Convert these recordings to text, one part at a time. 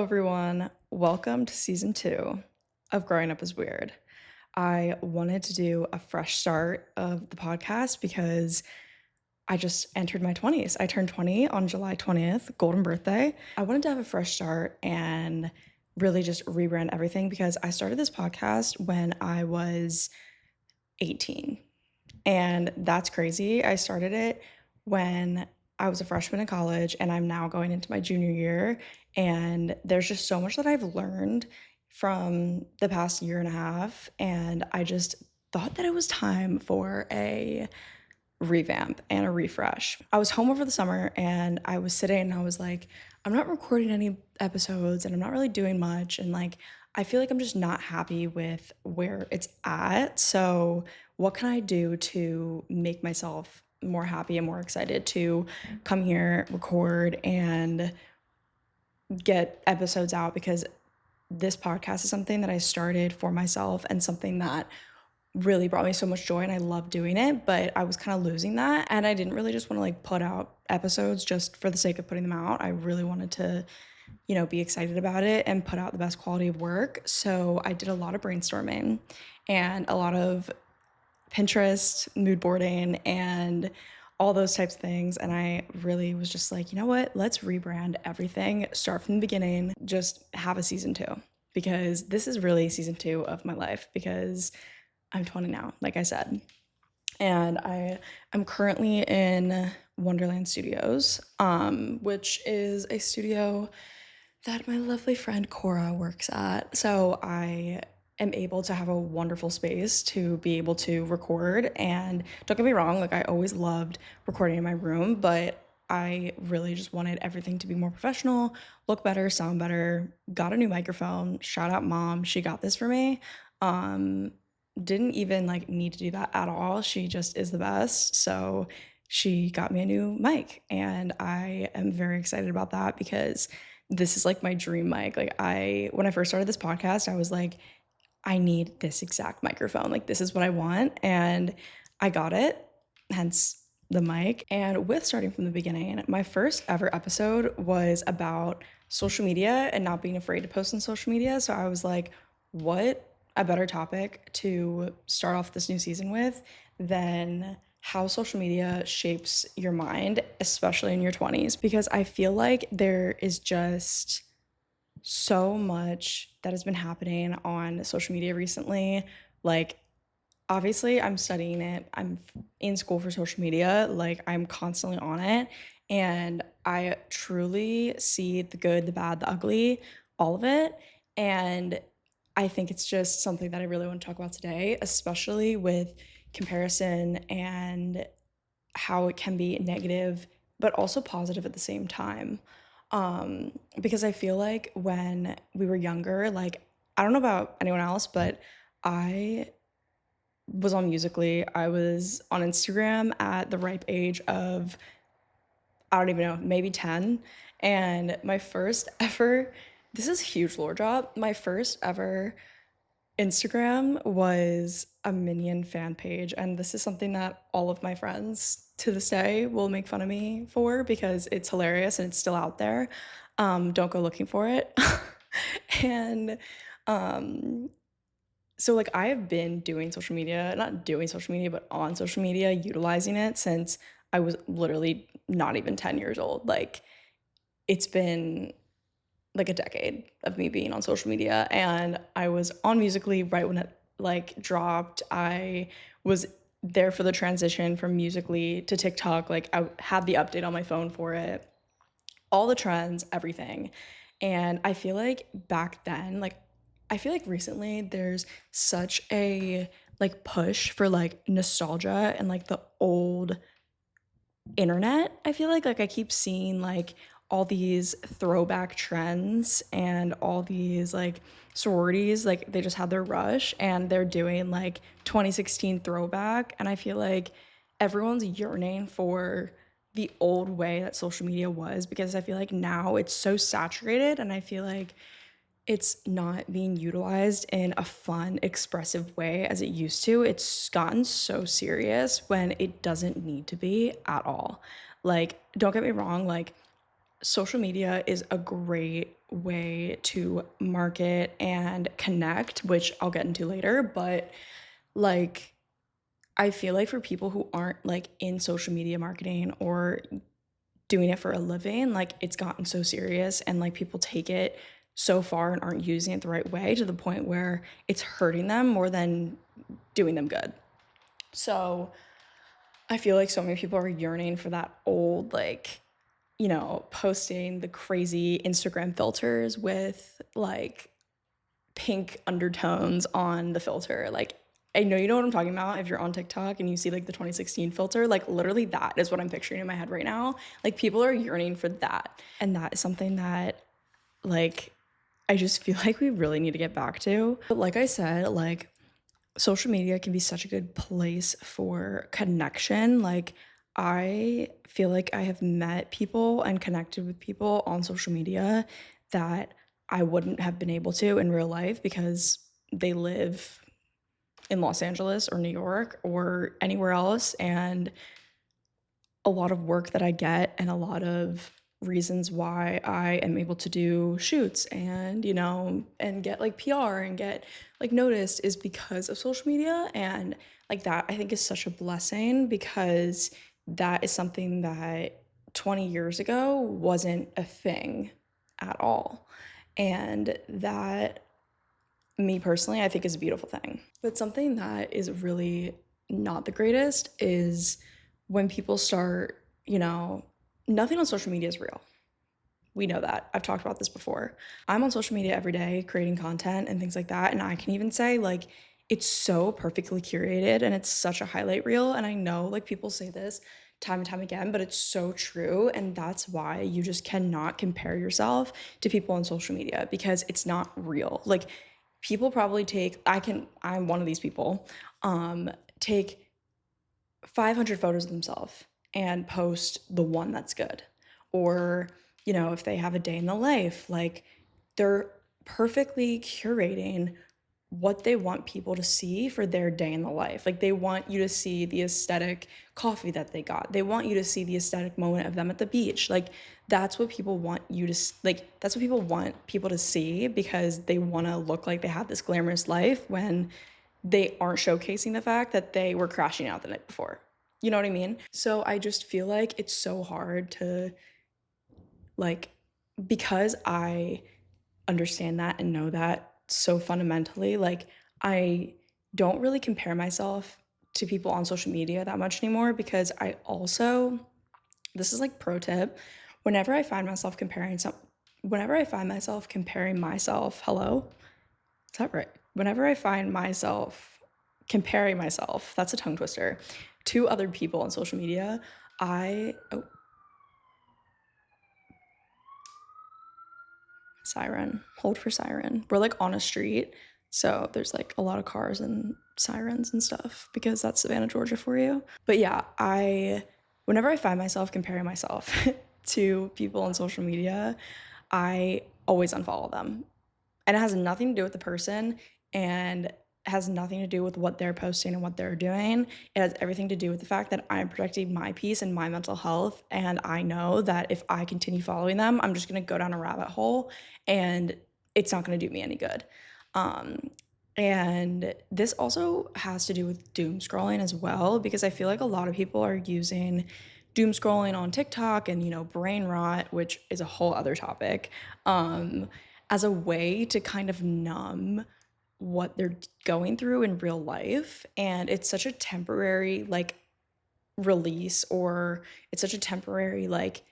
Hello, everyone. Welcome to season 2 of Growing Up is Weird. I wanted to do a fresh start of the podcast because I just entered my 20s. I turned 20 on July 20th, golden birthday. I wanted to have a fresh start and really just rebrand everything because I started this podcast when I was 18. And that's crazy. I started it when I was a freshman in college and I'm now going into my junior year. And there's just so much that I've learned from the past year and a half. And I just thought that it was time for a revamp and a refresh. I was home over the summer and I was sitting and I was like, I'm not recording any episodes and I'm not really doing much. And like, I feel like I'm just not happy with where it's at. So, what can I do to make myself more happy and more excited to come here, record, and get episodes out? Because this podcast is something that I started for myself and something that really brought me so much joy and I love doing it, but I was kind of losing that and I didn't really just want to like put out episodes just for the sake of putting them out. I really wanted to, be excited about it and put out the best quality of work. So I did a lot of brainstorming and a lot of Pinterest, mood boarding, and all those types of things. And I really was just like, you know what? Let's rebrand everything, start from the beginning, just have a season 2 because this is really season 2 of my life because I'm 20 now, like I said. And I'm currently in Wonderland Studios, which is a studio that my lovely friend Cora works at. So I am able to have a wonderful space to be able to record. And don't get me wrong, like I always loved recording in my room, but I really just wanted everything to be more professional, look better, sound better. Got a new microphone. Shout out mom, she got this for me. Didn't even like need to do that at all. She just is the best. So she got me a new mic and I am very excited about that because this is like my dream mic. Like when I first started this podcast, I was like, I need this exact microphone. Like this is what I want. And I got it, hence the mic. And with starting from the beginning, my first ever episode was about social media and not being afraid to post on social media. So I was like, what a better topic to start off this new season with than how social media shapes your mind, especially in your 20s, because I feel like there is just so much that has been happening on social media recently. Like, obviously, I'm studying it, I'm in school for social media, like, I'm constantly on it, and I truly see the good, the bad, the ugly, all of it. And I think it's just something that I really want to talk about today, especially with comparison and how it can be negative, but also positive at the same time. Because I feel like when we were younger, like, I don't know about anyone else, but I was on Musically. I was on Instagram at the ripe age of, I don't even know, maybe 10. And my first ever, this is a huge lore drop, my first ever Instagram was a Minion fan page, and this is something that all of my friends to this day will make fun of me for because it's hilarious and it's still out there. Don't go looking for it. And um, so, like, I have been doing social media, not doing social media, but on social media, utilizing it since I was literally not even 10 years old. Like, it's been like a decade of me being on social media and I was on Musically right when it like dropped. I was there for the transition from Musically to TikTok. Like I had the update on my phone for it, all the trends, everything. And I feel like back then, like I feel like recently there's such a like push for like nostalgia and like the old internet. I feel like I keep seeing like all these throwback trends and all these like sororities, like they just had their rush and they're doing like 2016 throwback, and I feel like everyone's yearning for the old way that social media was because I feel like now it's so saturated and I feel like it's not being utilized in a fun, expressive way as it used to. It's gotten so serious when it doesn't need to be at all. Like, don't get me wrong, like, social media is a great way to market and connect, which I'll get into later, but like I feel like for people who aren't like in social media marketing or doing it for a living, like it's gotten so serious and like people take it so far and aren't using it the right way to the point where it's hurting them more than doing them good. So I feel like so many people are yearning for that old, like, posting the crazy Instagram filters with like pink undertones on the filter. Like, I know you know what I'm talking about if you're on TikTok and you see like the 2016 filter, like literally that is what I'm picturing in my head right now. Like people are yearning for that. And that is something that like I just feel like we really need to get back to. But like I said, like social media can be such a good place for connection. Like I feel like I have met people and connected with people on social media that I wouldn't have been able to in real life because they live in Los Angeles or New York or anywhere else. And a lot of work that I get and a lot of reasons why I am able to do shoots and, and get like PR and get like noticed is because of social media. And like that, I think is such a blessing because that is something that 20 years ago wasn't a thing at all. And that, me personally, I think is a beautiful thing. But something that is really not the greatest is when people start, nothing on social media is real. We know that. I've talked about this before. I'm on social media every day creating content and things like that. And I can even say, like, it's so perfectly curated and it's such a highlight reel. And I know, like, people say this time and time again, but it's so true. And that's why you just cannot compare yourself to people on social media because it's not real. Like, people probably I'm one of these people, take 500 photos of themselves and post the one that's good. Or, if they have a day in the life, like they're perfectly curating what they want people to see for their day in the life. Like they want you to see the aesthetic coffee that they got. They want you to see the aesthetic moment of them at the beach. Like that's what people want you to that's what people want people to see because they want to look like they have this glamorous life when they aren't showcasing the fact that they were crashing out the night before. You know what I mean? So I just feel like it's so hard to like because I understand that and know that so fundamentally, like I don't really compare myself to people on social media that much anymore because I also this is like pro tip, whenever I find myself comparing myself, hello? Is that right? Whenever I find myself comparing myself, that's a tongue twister, to other people on social media, oh, siren, hold for siren. We're like on a street, so there's like a lot of cars and sirens and stuff because that's Savannah, Georgia for you. But yeah, whenever I find myself comparing myself to people on social media, I always unfollow them. And it has nothing to do with the person and has nothing to do with what they're posting and what they're doing. It has everything to do with the fact that I'm protecting my peace and my mental health. And I know that if I continue following them, I'm just going to go down a rabbit hole and it's not going to do me any good. And this also has to do with doom scrolling as well, because I feel like a lot of people are using doom scrolling on TikTok and, brain rot, which is a whole other topic, as a way to kind of numb what they're going through in real life. And it's such a temporary, like, release, or it's such a temporary, like,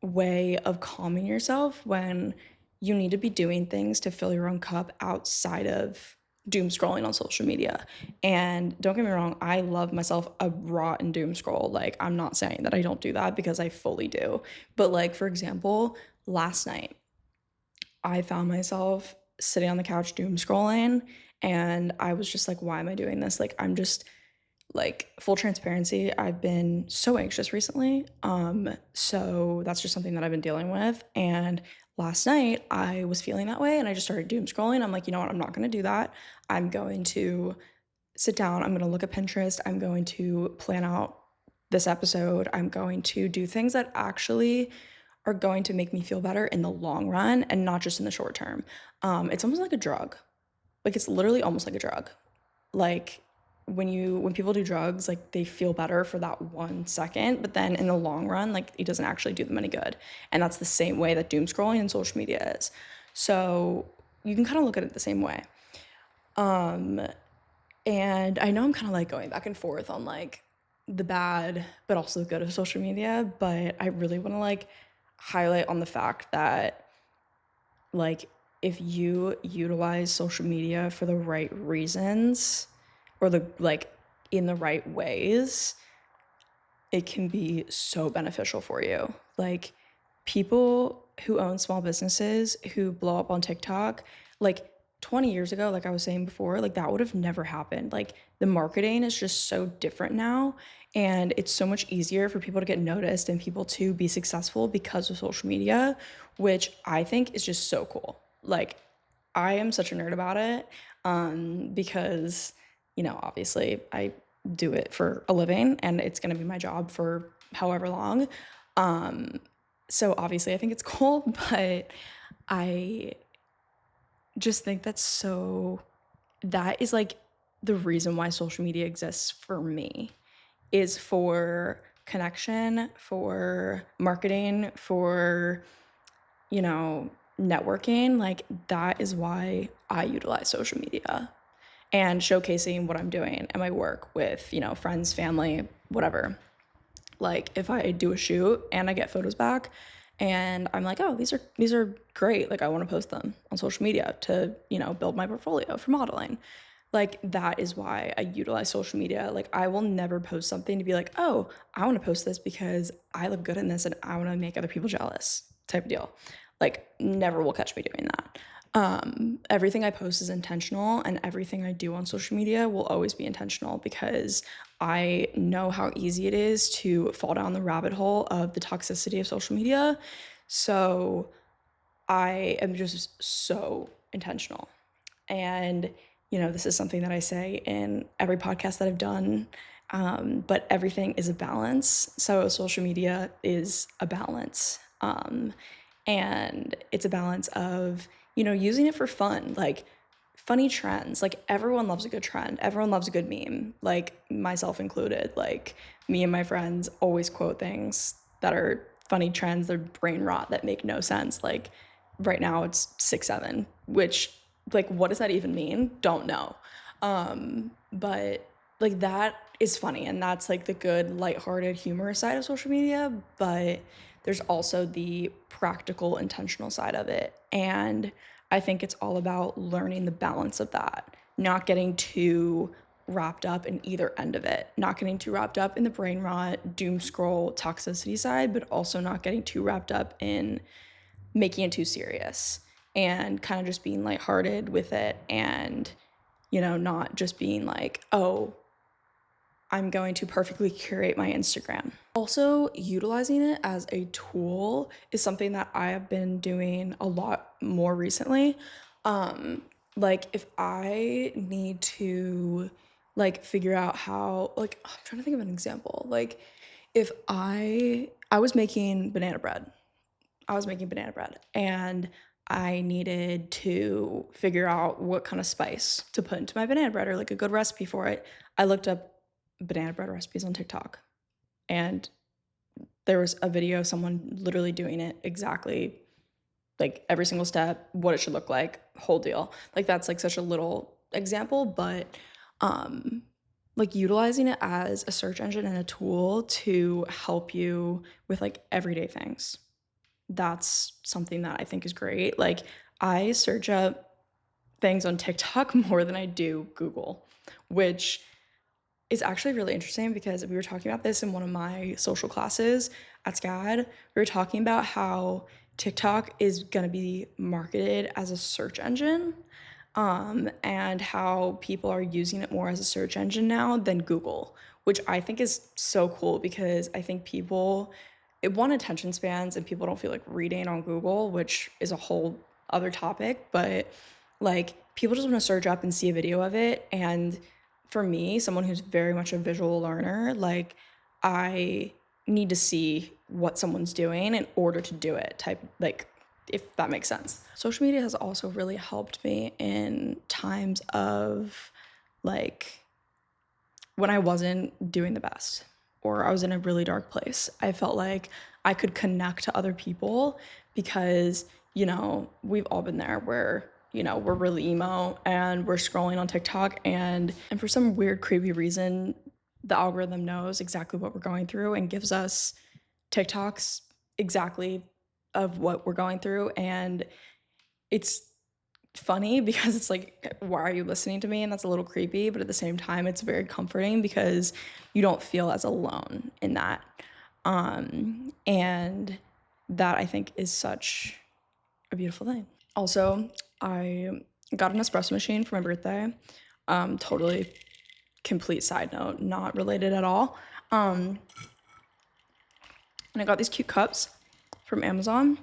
way of calming yourself when you need to be doing things to fill your own cup outside of doom scrolling on social media. And don't get me wrong, I love myself a rotten doom scroll. Like, I'm not saying that I don't do that because I fully do. But, like, for example, last night, I found myself sitting on the couch doom scrolling and I was just like, why am I doing this? Like, I'm just like, full transparency, I've been so anxious recently. So that's just something that I've been dealing with. And last night I was feeling that way and I just started doom scrolling. I'm like, you know what? I'm not going to do that. I'm going to sit down. I'm going to look at Pinterest. I'm going to plan out this episode. I'm going to do things that actually are going to make me feel better in the long run and not just in the short term. It's almost like a drug. Like, it's literally almost like a drug. Like, when people do drugs, like, they feel better for that 1 second, but then in the long run, like, it doesn't actually do them any good. And that's the same way that doom scrolling and social media is. So you can kind of look at it the same way. Um, and I know I'm kind of like going back and forth on like the bad, but also the good of social media, but I really want to like highlight on the fact that like if you utilize social media for the right reasons or the like in the right ways, it can be so beneficial for you. Like people who own small businesses who blow up on TikTok, like 20 years ago, like I was saying before, like that would have never happened. Like the marketing is just so different now. And it's so much easier for people to get noticed and people to be successful because of social media, which I think is just so cool. Like I am such a nerd about it because, obviously I do it for a living and it's going to be my job for however long. Um, so obviously I think it's cool, but I just think that is like the reason why social media exists for me is for connection, for marketing, for, networking. Like that is why I utilize social media and showcasing what I'm doing and my work with, friends, family, whatever. Like if I do a shoot and I get photos back and I'm like, oh, these are great. Like I want to post them on social media to, build my portfolio for modeling. Like that is why I utilize social media. Like I will never post something to be like, oh, I want to post this because I look good in this and I want to make other people jealous type of deal. Like never will catch me doing that. Everything I post is intentional and everything I do on social media will always be intentional because I know how easy it is to fall down the rabbit hole of the toxicity of social media. So I am just so intentional. And, this is something that I say in every podcast that I've done. But everything is a balance. So social media is a balance. And it's a balance of, using it for fun, like funny trends. Like everyone loves a good trend. Everyone loves a good meme, like myself included. Like me and my friends always quote things that are funny trends, they're brain rot that make no sense. Like right now it's 6-7, which like what does that even mean? Don't know. But like that is funny and that's like the good lighthearted humorous side of social media, but there's also the practical intentional side of it. And I think it's all about learning the balance of that, not getting too wrapped up in either end of it, not getting too wrapped up in the brain rot, doom scroll, toxicity side, but also not getting too wrapped up in making it too serious and kind of just being lighthearted with it and, not just being like, oh, I'm going to perfectly curate my Instagram. Also, utilizing it as a tool is something that I have been doing a lot more recently. Like if I need to like figure out how like I'm trying to think of an example. Like if I was making banana bread. I was making banana bread and I needed to figure out what kind of spice to put into my banana bread or like a good recipe for it. I looked up banana bread recipes on TikTok and there was a video of someone literally doing it exactly like every single step, what it should look like, whole deal. Like that's like such a little example, but um like utilizing it as a search engine and a tool to help you with like everyday things. That's something that I think is great. Like I search up things on TikTok more than I do Google, which is actually really interesting because we were talking about this in one of my social classes at SCAD. We were talking about how TikTok is going to be marketed as a search engine, and how people are using it more as a search engine now than Google, which I think is so cool because I think people, it want attention spans and people don't feel like reading on Google, which is a whole other topic, but like people just want to search up and see a video of it. And for me, someone who's very much a visual learner, like I need to see what someone's doing in order to do it type, like, if that makes sense. Social media has also really helped me in times of like when I wasn't doing the best or I was in a really dark place. I felt like I could connect to other people because, we've all been there where, we're really emo and we're scrolling on TikTok and for some weird creepy reason, the algorithm knows exactly what we're going through and gives us TikToks exactly of what we're going through. And it's funny because it's like, why are you listening to me? And that's a little creepy, but at the same time, it's very comforting because you don't feel as alone in that. And that I think is such a beautiful thing. Also, I got an espresso machine for my birthday. Totally complete side note, not related at all. And I got these cute cups from Amazon.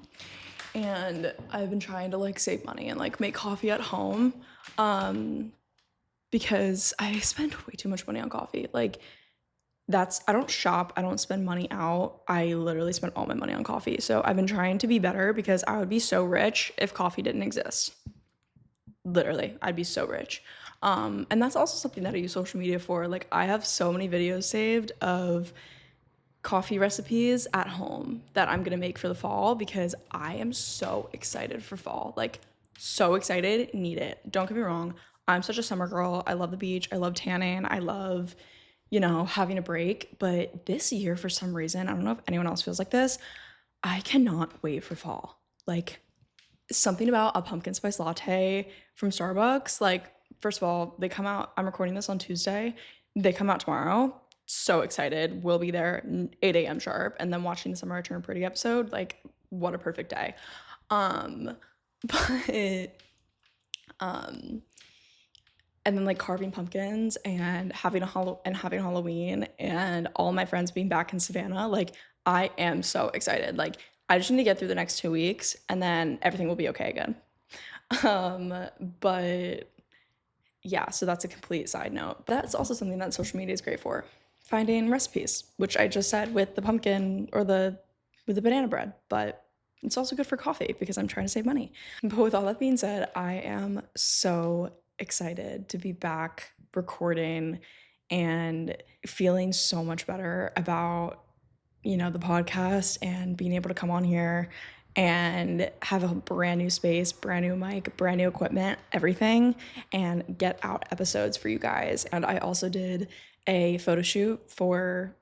And I've been trying to like save money and like make coffee at home because I spend way too much money on coffee. Like I don't shop, I don't spend money out. I literally spend all my money on coffee. So I've been trying to be better because I would be so rich if coffee didn't exist. Literally, I'd be so rich. And that's also something that I use social media for. Like I have so many videos saved of coffee recipes at home that I'm gonna make for the fall because I am so excited for fall. Like, so excited, need it. Don't get me wrong, I'm such a summer girl. I love the beach, I love tanning, I love, having a break. But this year, for some reason, I don't know if anyone else feels like this, I cannot wait for fall. Like, something about a pumpkin spice latte from Starbucks. Like, first of all, they come out, I'm recording this on Tuesday, they come out tomorrow. So excited. We'll be there 8 a.m. sharp. And then watching the Summer I Turned Pretty episode, like, what a perfect day. But and then like carving pumpkins and having Halloween and all my friends being back in Savannah, like I am so excited. Like I just need to get through the next 2 weeks and then everything will be okay again. But yeah, so that's a complete side note. That's also something that social media is great for. Finding recipes, which I just said with the pumpkin or with the banana bread, but it's also good for coffee because I'm trying to save money. But with all that being said, I am so excited to be back recording and feeling so much better about, the podcast and being able to come on here and have a brand new space, brand new mic, brand new equipment, everything, and get out episodes for you guys. And I also did a photo shoot for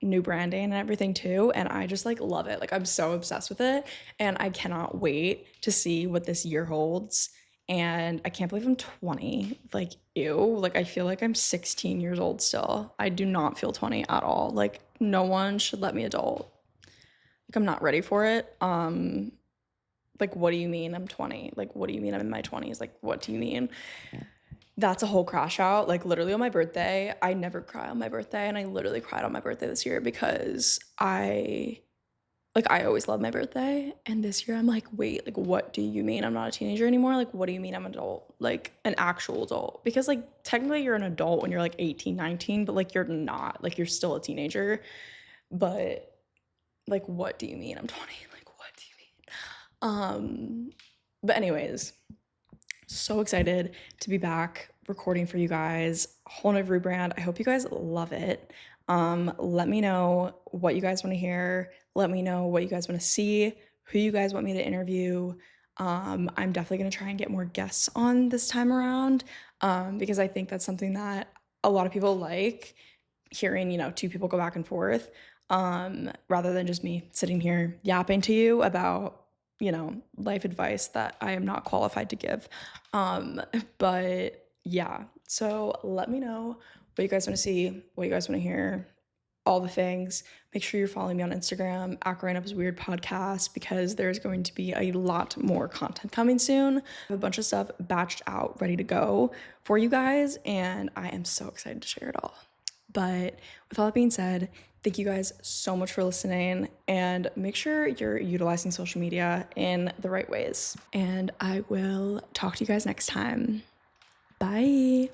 new branding and everything too, and I just like love it. Like I'm so obsessed with it and I cannot wait to see what this year holds. And I can't believe I'm 20. Like ew, like I feel like I'm 16 years old still. I do not feel 20 at all. Like no one should let me adult. Like I'm not ready for it. Like what do you mean I'm 20? Like what do you mean I'm in my 20s? Like what do you mean? That's a whole crash out. Like literally on my birthday, I never cry on my birthday, and I literally cried on my birthday this year because I always love my birthday, and this year I'm like, wait, like what do you mean I'm not a teenager anymore? Like what do you mean I'm an adult? Like an actual adult? Because like technically you're an adult when you're like 18, 19, but like you're not. Like you're still a teenager. But like what do you mean I'm 20? Like what do you mean? But anyways, so excited to be back recording for you guys. Whole new rebrand. I hope you guys love it. Let me know what you guys want to hear. Let me know what you guys want to see, who you guys want me to interview. I'm definitely going to try and get more guests on this time around because I think that's something that a lot of people like hearing, two people go back and forth rather than just me sitting here yapping to you about life advice that I am not qualified to give. But yeah, so let me know what you guys want to see, what you guys want to hear, all the things. Make sure you're following me on Instagram at Growing Up is Weird Podcast because there's going to be a lot more content coming soon. I have a bunch of stuff batched out, ready to go for you guys, and I am so excited to share it all. But with all that being said, thank you guys so much for listening, and make sure you're utilizing social media in the right ways. And I will talk to you guys next time. Bye.